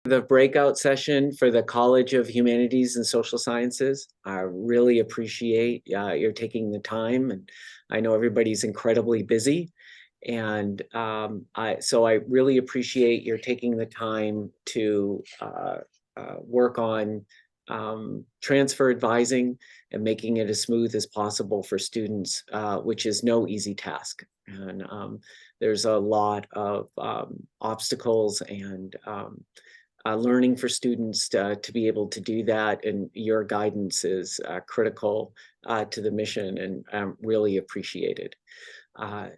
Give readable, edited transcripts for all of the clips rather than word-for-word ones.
The breakout session for the College of Humanities and Social Sciences. I really appreciate you're taking the time, and I know everybody's incredibly busy. And so I really appreciate your taking the time to work on transfer advising and making it as smooth as possible for students, which is no easy task. And there's a lot of obstacles and learning for students to be able to do that, and your guidance is critical to the mission, and really appreciated. I'm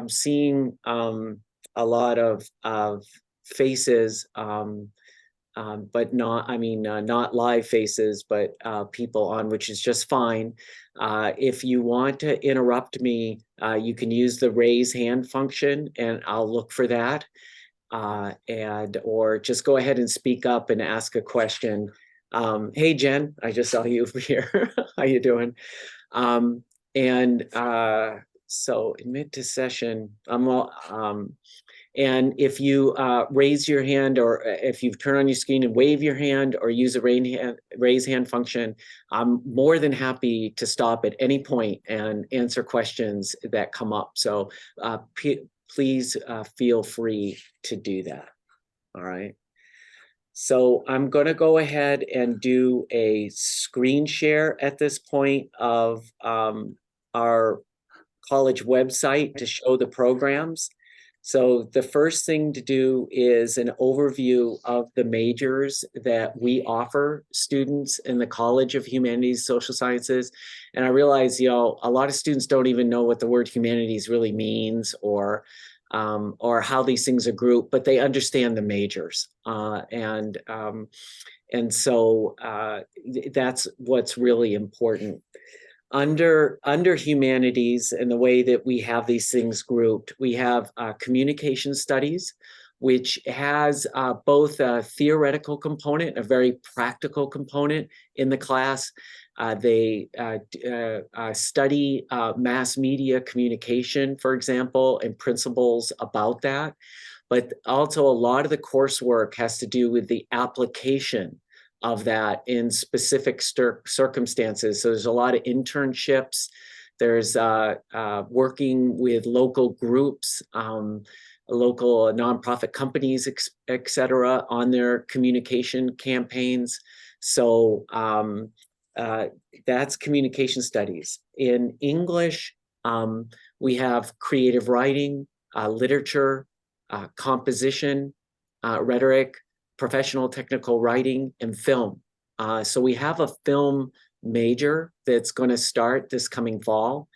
seeing a lot of faces, but not live faces, but people on, which is just fine. If you want to interrupt me, you can use the raise hand function, and I'll look for that. Or just go ahead and speak up and ask a question. Hey, Jen, I just saw you over here. How you doing? Um, so admit to session. And if you raise your hand, or if you turn on your screen and wave your hand or use a raise hand function, I'm more than happy to stop at any point and answer questions that come up. So please feel free to do that. All right. So I'm going to go ahead and do a screen share at this point of our college website to show the programs. So the first thing to do is an overview of the majors that we offer students in the College of Humanities, Social Sciences. And I realize, a lot of students don't even know what the word humanities really means, or how these things are grouped, but they understand the majors. And so that's what's really important. Under humanities, and the way that we have these things grouped, we have communication studies, which has both a theoretical component, a very practical component in the class. They study mass media communication, for example, and principles about that. But also a lot of the coursework has to do with the application of that in specific circumstances. So there's a lot of internships. There's working with local groups, local nonprofit companies, et cetera, on their communication campaigns. So that's communication studies. In English, we have creative writing, literature, composition, rhetoric, professional technical writing, and film. So we have a film major that's going to start this coming fall.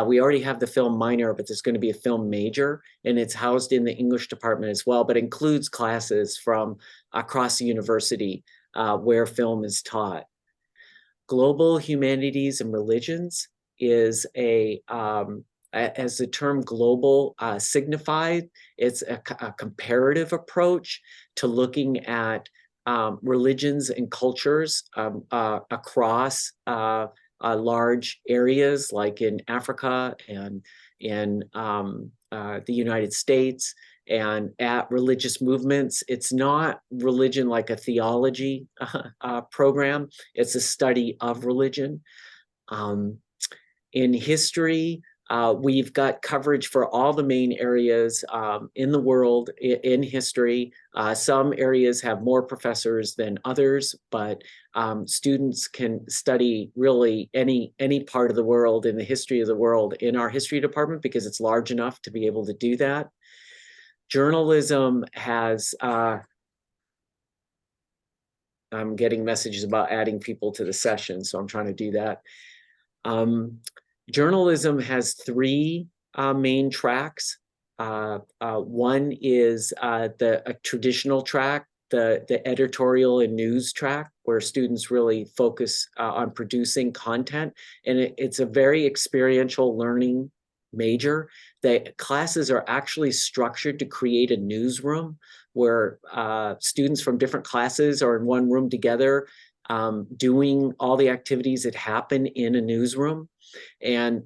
We already have the film minor, but there's going to be a film major, and it's housed in the English department as well, but includes classes from across the university where film is taught. Global Humanities and Religions is as the term global signified, it's a comparative approach to looking at religions and cultures across large areas, like in Africa and in the United States, and at religious movements. It's not religion like a theology program. It's a study of religion. In history, we've got coverage for all the main areas in the world in history. Some areas have more professors than others, but students can study really any part of the world, in the history of the world, in our history department, because it's large enough to be able to do that. Journalism has, I'm getting messages about adding people to the session, so I'm trying to do that. Journalism has three main tracks. One is a traditional track, the editorial and news track, where students really focus on producing content. And it's a very experiential learning major. The classes are actually structured to create a newsroom where students from different classes are in one room together, doing all the activities that happen in a newsroom. And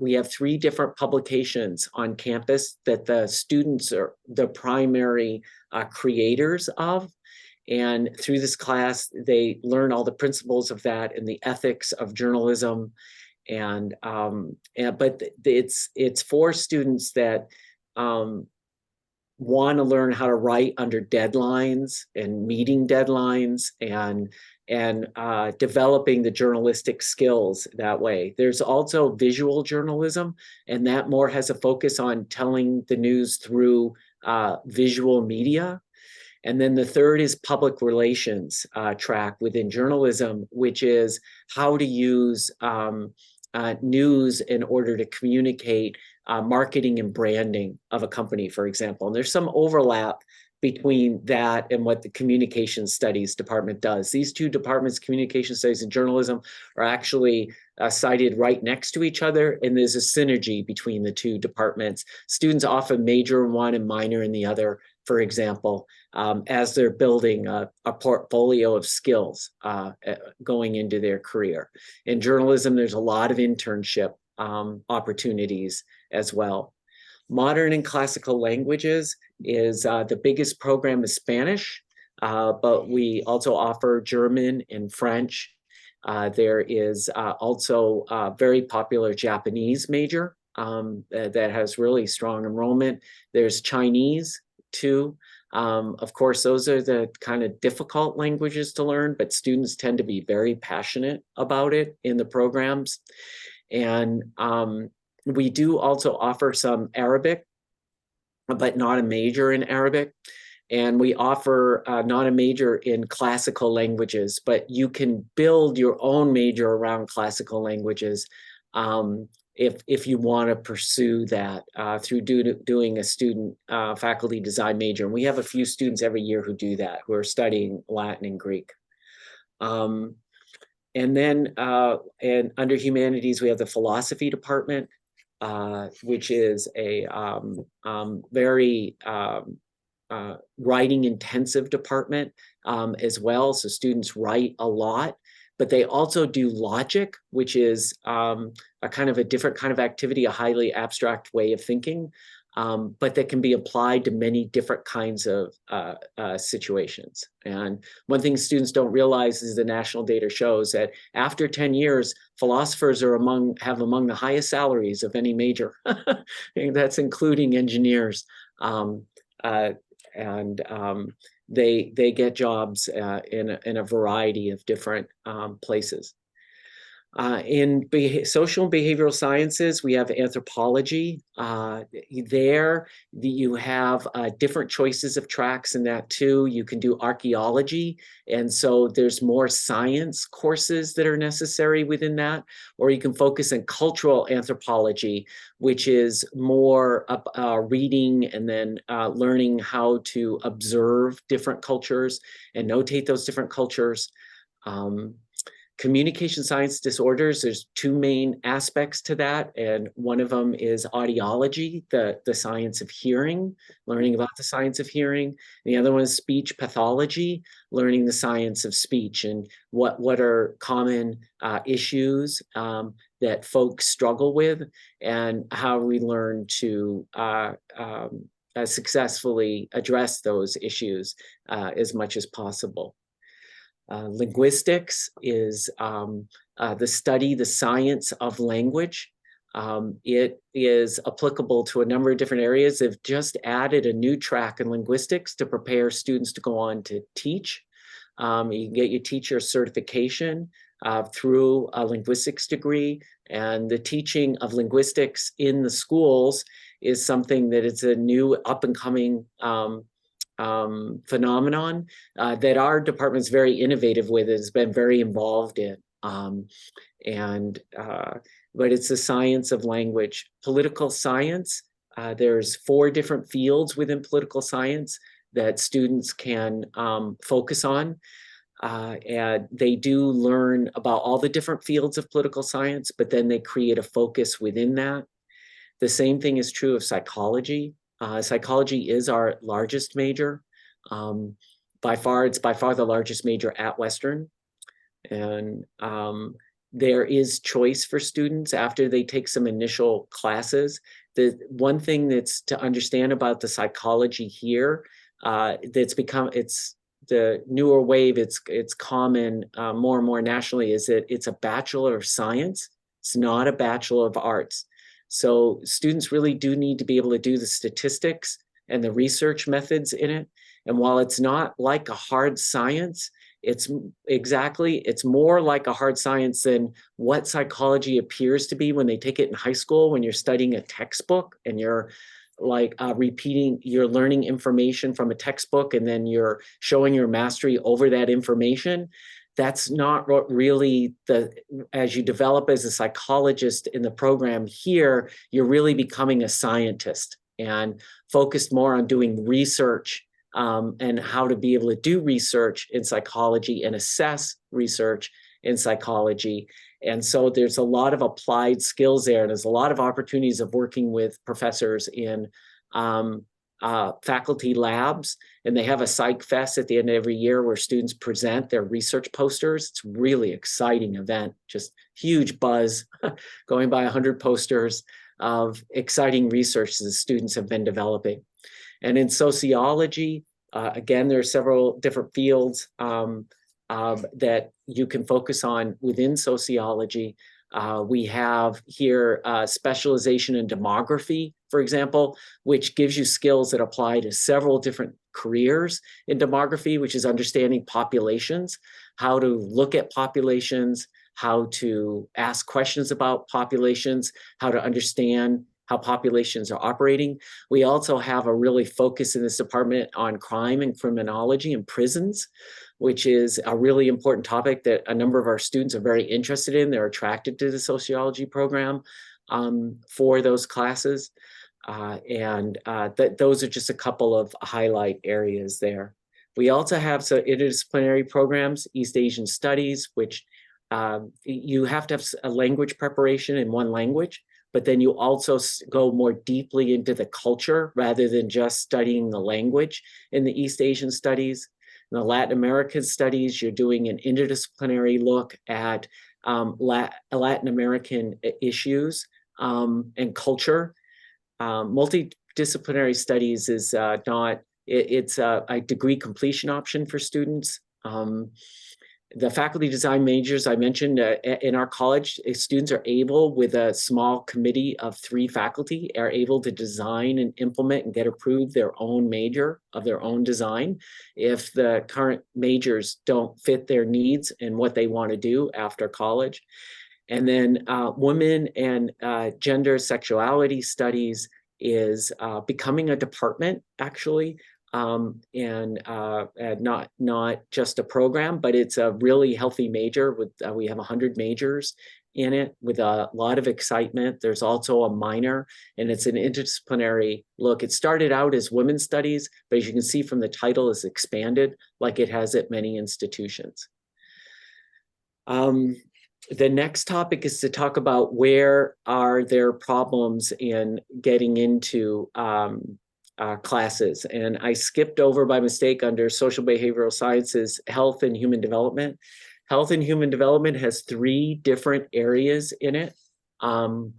we have 3 different publications on campus that the students are the primary creators of. And through this class, they learn all the principles of that and the ethics of journalism. But it's for students that want to learn how to write under deadlines and meeting deadlines and developing the journalistic skills that way. There's also visual journalism, and that more has a focus on telling the news through visual media. And then the third is public relations track within journalism, which is how to use news in order to communicate marketing and branding of a company, for example. And there's some overlap between that and what the communication studies department does. These 2 departments, communication studies and journalism, are actually cited right next to each other, and there's a synergy between the 2 departments. Students often major in one and minor in the other, for example, as they're building a portfolio of skills going into their career. In journalism, there's a lot of internship opportunities as well. Modern and classical languages is the biggest program is Spanish, but we also offer German and French. There is also a very popular Japanese major that has really strong enrollment. There's Chinese too. Of course, those are the kind of difficult languages to learn, but students tend to be very passionate about it in the programs. And we do also offer some Arabic, but not a major in Arabic. And we offer not a major in classical languages, but you can build your own major around classical languages if you want to pursue that through doing a student faculty design major. And we have a few students every year who do that, who are studying Latin and Greek. And then and under humanities, we have the philosophy department, which is a very writing intensive department as well. So students write a lot, but they also do logic, which is a kind of a different kind of activity, a highly abstract way of thinking, but that can be applied to many different kinds of situations. And one thing students don't realize is the national data shows that after 10 years, philosophers have among the highest salaries of any major. That's including engineers. They get jobs in a variety of different places. In social and behavioral sciences, we have anthropology. There, you have different choices of tracks in that too. You can do archaeology, and so there's more science courses that are necessary within that. Or you can focus on cultural anthropology, which is more reading and then learning how to observe different cultures and notate those different cultures. Communication science disorders, there's 2 main aspects to that. And one of them is audiology, the science of hearing, learning about the science of hearing. And the other one is speech pathology, learning the science of speech and what are common issues that folks struggle with and how we learn to successfully address those issues as much as possible. Linguistics is the science of language. It is applicable to a number of different areas. They've just added a new track in linguistics to prepare students to go on to teach. You can get your teacher certification through a linguistics degree, and the teaching of linguistics in the schools is something that is a new up-and-coming phenomenon that our department's very innovative with, has been very involved in. But it's the science of language. Political science, there's 4 different fields within political science that students can focus on. And they do learn about all the different fields of political science, but then they create a focus within that. The same thing is true of psychology. Psychology is our largest major. It's by far the largest major at Western. And there is choice for students after they take some initial classes. The one thing that's to understand about the psychology here, it's the newer wave, it's common more and more nationally, is that it's a Bachelor of Science. It's not a Bachelor of Arts. So students really do need to be able to do the statistics and the research methods in it. And while it's not like a hard science, it's more like a hard science than what psychology appears to be when they take it in high school, when you're studying a textbook and you're like you're learning information from a textbook and then you're showing your mastery over that information. That's not what really as you develop as a psychologist in the program here, you're really becoming a scientist and focused more on doing research and how to be able to do research in psychology and assess research in psychology. And so there's a lot of applied skills there. And there's a lot of opportunities of working with professors in faculty labs. And they have a Psych Fest at the end of every year where students present their research posters. It's a really exciting event, just huge buzz, going by 100 posters of exciting research that the students have been developing. And in sociology, again, there are several different fields that you can focus on within sociology. We have here specialization in demography, for example, which gives you skills that apply to several different careers in demography, which is understanding populations, how to look at populations, how to ask questions about populations, how to understand how populations are operating. We also have a really focus in this department on crime and criminology in prisons, which is a really important topic that a number of our students are very interested in. They're attracted to the sociology program for those classes. Those are just a couple of highlight areas there. We also have interdisciplinary programs, East Asian Studies, which you have to have a language preparation in one language, but then you also go more deeply into the culture rather than just studying the language in the East Asian Studies. In the Latin American Studies, you're doing an interdisciplinary look at Latin American issues and culture. Multidisciplinary studies is it's a degree completion option for students. The faculty design majors I mentioned in our college, students are able, with a small committee of 3 faculty, are able to design and implement and get approved their own major of their own design if the current majors don't fit their needs and what they want to do after college. And then women and gender sexuality studies is becoming a department, actually. And not just a program, but it's a really healthy major. With we have 100 majors in it with a lot of excitement. There's also a minor, and it's an interdisciplinary look. It started out as women's studies, but as you can see from the title, it's expanded like it has at many institutions. The next topic is to talk about where are there problems in getting into classes. And I skipped over by mistake under social behavioral sciences, health and human development. Health and human development has 3 different areas in it. Main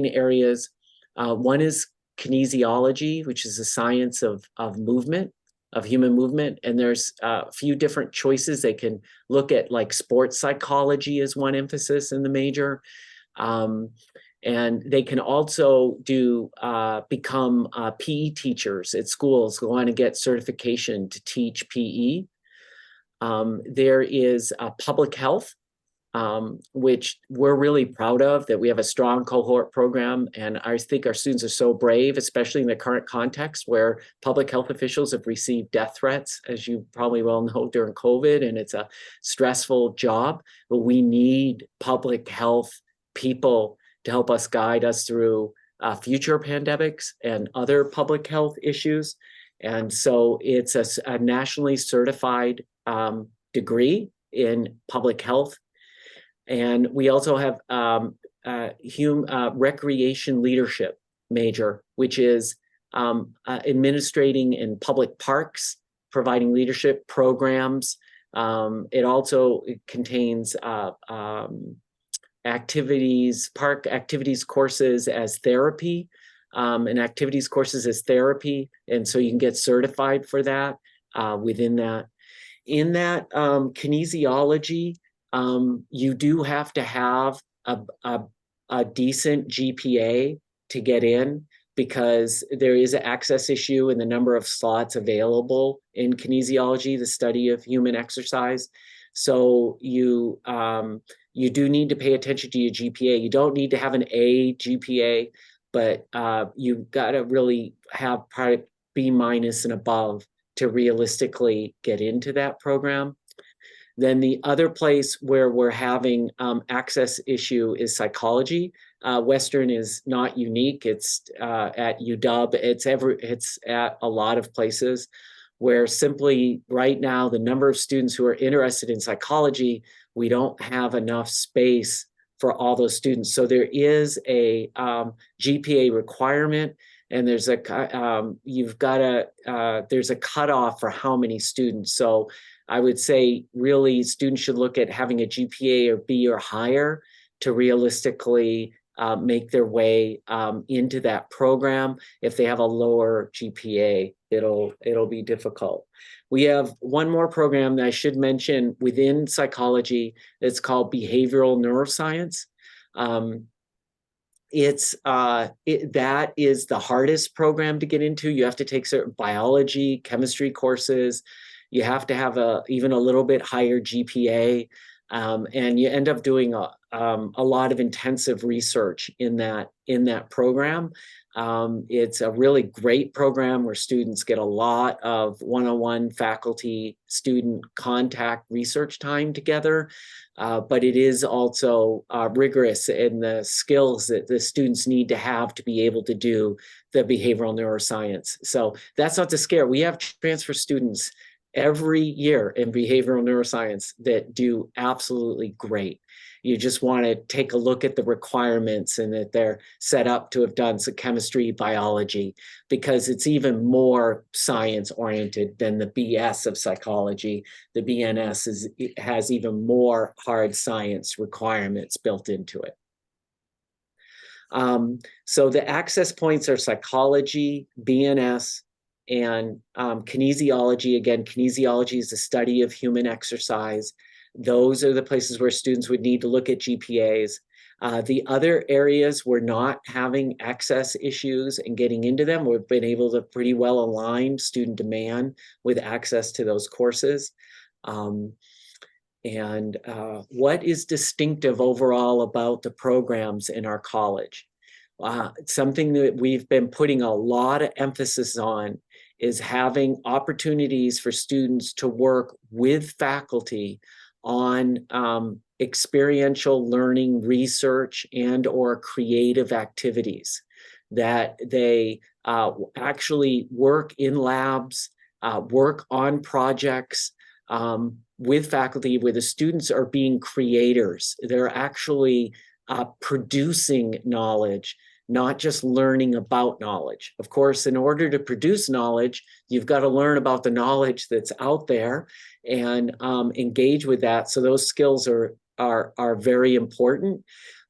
areas, one is kinesiology, which is the science of movement, of human movement. And there's a few different choices. They can look at like sports psychology as one emphasis in the major. And they can also do become PE teachers at schools, go on to get certification to teach PE. There is public health, which we're really proud of, that we have a strong cohort program. And I think our students are so brave, especially in the current context where public health officials have received death threats, as you probably well know, during COVID, and it's a stressful job. But we need public health people to help us guide us through future pandemics and other public health issues. And so it's a nationally certified degree in public health. And we also have recreation leadership major, which is administrating in public parks, providing leadership programs, It also contains activities, park activities courses as therapy, and activities courses as therapy. And so you can get certified for that within that. In that kinesiology, you do have to have a decent GPA to get in, because there is an access issue in the number of slots available in kinesiology, the study of human exercise. So you do need to pay attention to your GPA. You don't need to have an A GPA, but you've got to really have probably B minus and above to realistically get into that program. Then the other place where we're having access issue is psychology. Western is not unique. It's at UW. It's at a lot of places where simply right now the number of students who are interested in psychology, we don't have enough space for all those students. So there is a GPA requirement, and there's a there's a cutoff for how many students. So I would say really students should look at having a GPA or B or higher to realistically make their way into that program. If they have a lower GPA, it'll be difficult. We have one more program that I should mention within psychology. It's called behavioral neuroscience. That is the hardest program to get into. You have to take certain biology, chemistry courses. You have to have even a little bit higher GPA, and you end up doing a lot of intensive research in that program. It's a really great program where students get a lot of one-on-one faculty student contact research time together. But it is also rigorous in the skills that the students need to have to be able to do the behavioral neuroscience. So that's not to scare. We have transfer students every year in behavioral neuroscience that do absolutely great. You just want to take a look at the requirements and that they're set up to have done some chemistry, biology, because it's even more science oriented than the BS of psychology. The BNS has even more hard science requirements built into it. So the access points are psychology, BNS, and kinesiology. Again, kinesiology is the study of human exercise. Those are the places where students would need to look at GPAs. The other areas we're not having access issues and getting into them. We've been able to pretty well align student demand with access to those courses. What is distinctive overall about the programs in our college? Something that we've been putting a lot of emphasis on is having opportunities for students to work with faculty on experiential learning, research, and or creative activities, that they actually work in labs, work on projects with faculty where the students are being creators. They're actually producing knowledge, not just learning about knowledge. Of course, in order to produce knowledge, you've got to learn about the knowledge that's out there and engage with that. So those skills are very important.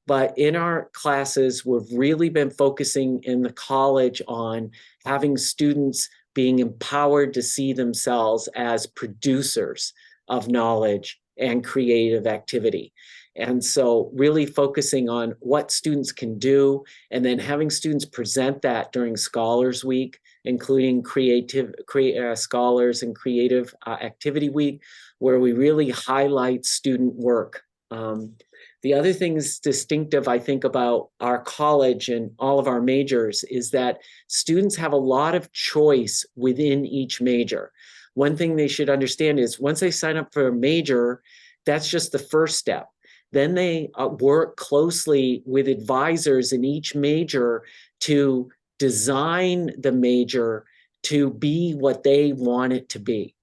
But in our classes, we've really been focusing in the college on having students being empowered to see themselves as producers of knowledge and creative activity. And so really focusing on what students can do, and then having students present that during Scholars Week, including Scholars and Creative Activity Week, where we really highlight student work. The other things distinctive, I think, about our college and all of our majors is that students have a lot of choice within each major. One thing they should understand is once they sign up for a major, that's just the first step. Then they work closely with advisors in each major to design the major to be what they want it to be.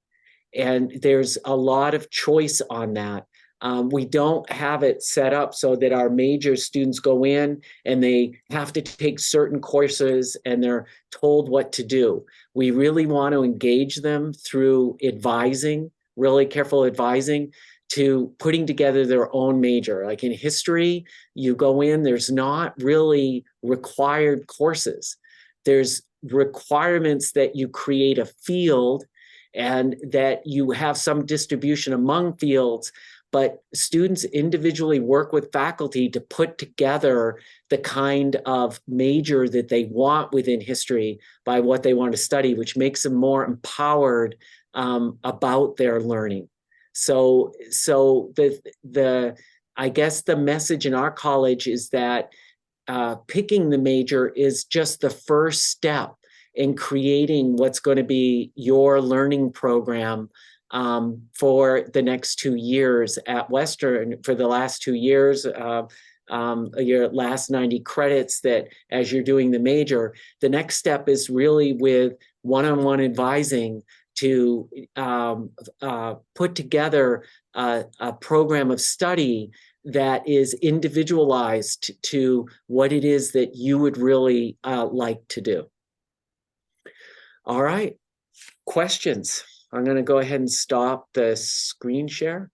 And there's a lot of choice on that. We don't have it set up so that our major students go in and they have to take certain courses and they're told what to do. We really want to engage them through advising really careful advising, to putting together their own major. Like in history, you go in, there's not really required courses. There's requirements that you create a field and that you have some distribution among fields, but students individually work with faculty to put together the kind of major that they want within history by what they want to study, which makes them more empowered about their learning. So I guess the message in our college is that picking the major is just the first step in creating what's going to be your learning program for the next 2 years at Western. For the last 2 years, your last 90 credits, that as you're doing the major, the next step is really with one-on-one advising to put together a program of study that is individualized to what it is that you would really like to do. All right, questions? I'm going to go ahead and stop the screen share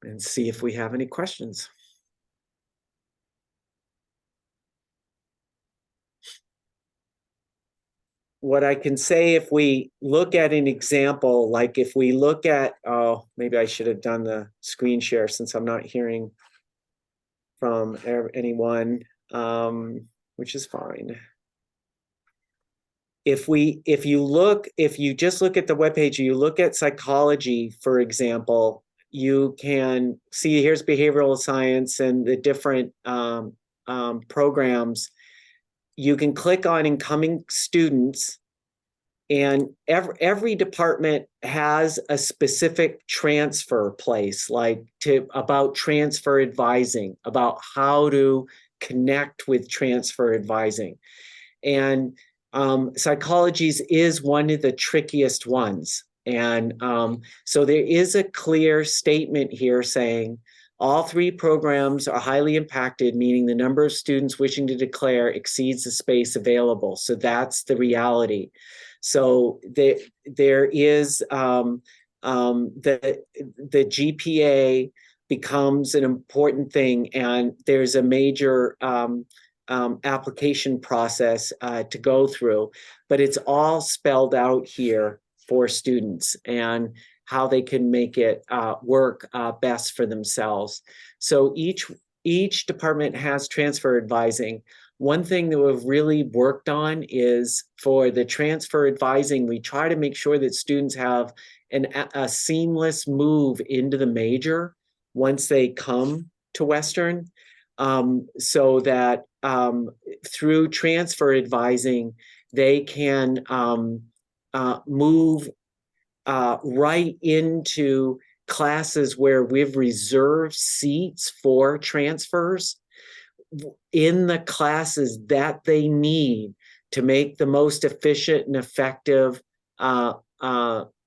and see if we have any questions. What I can say, if we look at an example, like if we look at, oh, maybe I should have done the screen share since I'm not hearing from anyone, which is fine. If you just look at the webpage, you look at psychology, for example, you can see here's behavioral science and the different programs. You can click on incoming students, and every department has a specific transfer place, like about transfer advising, about how to connect with transfer advising. And psychologies is one of the trickiest ones. And so there is a clear statement here saying all 3 programs are highly impacted, meaning the number of students wishing to declare exceeds the space available. So that's the reality. So there is the GPA becomes an important thing, and there's a major application process to go through, but it's all spelled out here for students and how they can make it work best for themselves. So each department has transfer advising. One thing that we've really worked on is for the transfer advising, we try to make sure that students have a seamless move into the major once they come to Western, so that through transfer advising, they can move right into classes where we've reserved seats for transfers in the classes that they need to make the most efficient and effective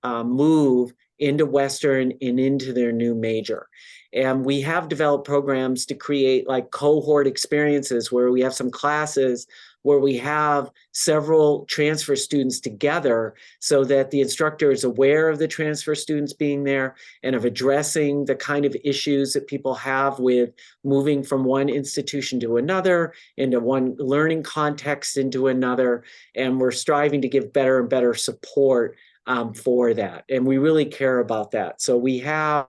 move into Western and into their new major. And we have developed programs to create like cohort experiences where we have some classes where we have several transfer students together so that the instructor is aware of the transfer students being there and of addressing the kind of issues that people have with moving from one institution to another, into one learning context into another. And we're striving to give better and better support for that. And we really care about that. So we have